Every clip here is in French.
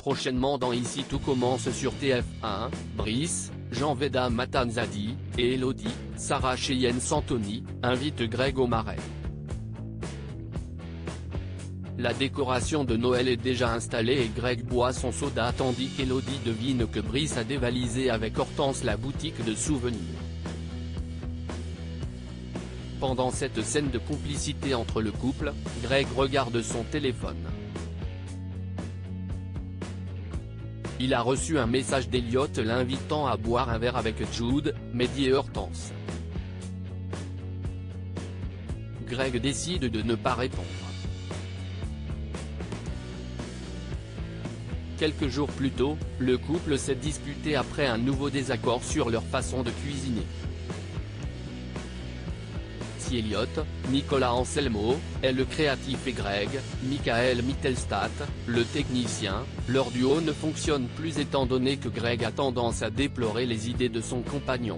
prochainement dans Ici tout commence sur TF1, Brice, Jean Veda Matanzadi, et Elodie, Sarah Cheyenne Santoni, invitent Greg au Marais. La décoration de Noël est déjà installée et Greg boit son soda tandis qu'Elodie devine que Brice a dévalisé avec Hortense la boutique de souvenirs. Pendant cette scène de complicité entre le couple, Greg regarde son téléphone. Il a reçu un message d'Elliot l'invitant à boire un verre avec Jude, Mehdi et Hortense. Greg décide de ne pas répondre. Quelques jours plus tôt, le couple s'est disputé après un nouveau désaccord sur leur façon de cuisiner. Si Elliot, Nicolas Anselmo, est le créatif et Greg, Michael Mittelstadt, le technicien, leur duo ne fonctionne plus étant donné que Greg a tendance à déplorer les idées de son compagnon.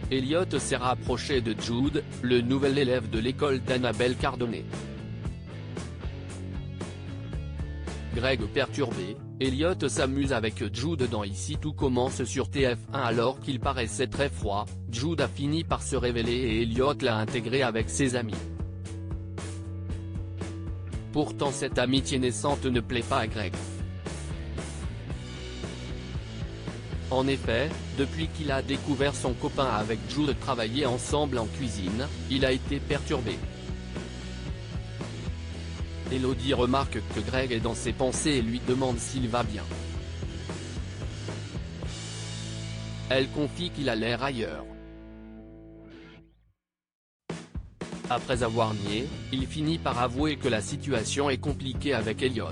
Elliot s'est rapproché de Jude, le nouvel élève de l'école d'Annabelle Cardonnet. Greg perturbé, Elliot s'amuse avec Jude dans Ici tout commence sur TF1 alors qu'il paraissait très froid. Jude a fini par se révéler et Elliot l'a intégré avec ses amis. Pourtant cette amitié naissante ne plaît pas à Greg. En effet, depuis qu'il a découvert son copain avec Jude travailler ensemble en cuisine, il a été perturbé. Elodie remarque que Greg est dans ses pensées et lui demande s'il va bien. Elle confie qu'il a l'air ailleurs. Après avoir nié, il finit par avouer que la situation est compliquée avec Elliot.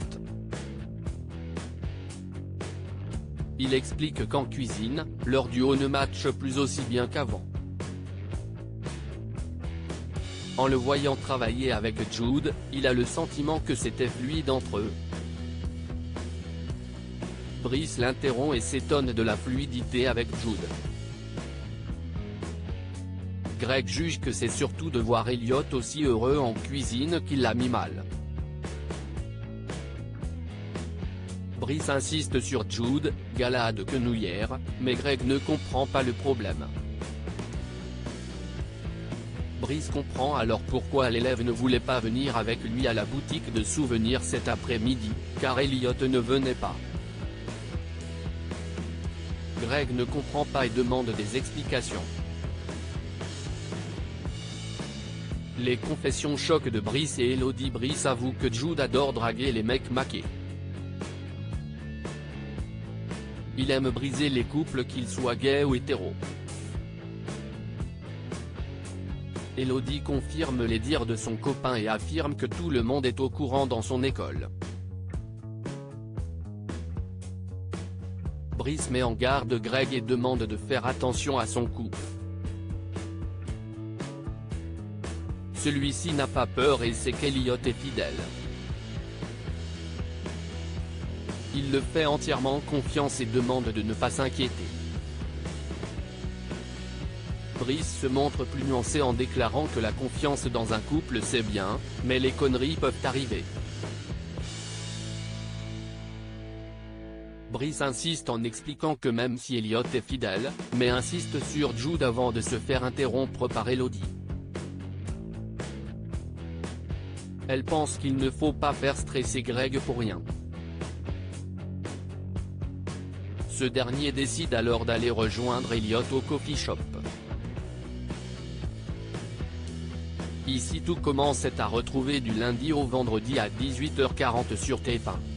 Il explique qu'en cuisine, leur duo ne matche plus aussi bien qu'avant. En le voyant travailler avec Jude, il a le sentiment que c'était fluide entre eux. Brice l'interrompt et s'étonne de la fluidité avec Jude. Greg juge que c'est surtout de voir Elliot aussi heureux en cuisine qui l'a mis mal. Brice insiste sur Jude, galade quenouillère, mais Greg ne comprend pas le problème. Brice comprend alors pourquoi l'élève ne voulait pas venir avec lui à la boutique de souvenirs cet après-midi, car Elliot ne venait pas. Greg ne comprend pas et demande des explications. Les confessions choquent de Brice et Elodie. Brice avoue que Jude adore draguer les mecs maqués. Il aime briser les couples qu'ils soient gays ou hétéros. Elodie confirme les dires de son copain et affirme que tout le monde est au courant dans son école. Brice met en garde Greg et demande de faire attention à son couple. Celui-ci n'a pas peur et sait qu'Elliot est fidèle. Il le fait entièrement confiance et demande de ne pas s'inquiéter. Brice se montre plus nuancé en déclarant que la confiance dans un couple c'est bien, mais les conneries peuvent arriver. Brice insiste en expliquant que même si Elliot est fidèle, mais insiste sur Jude avant de se faire interrompre par Elodie. Elle pense qu'il ne faut pas faire stresser Greg pour rien. Ce dernier décide alors d'aller rejoindre Elliot au coffee shop. Ici tout commence est à retrouver du lundi au vendredi à 18h40 sur TF1.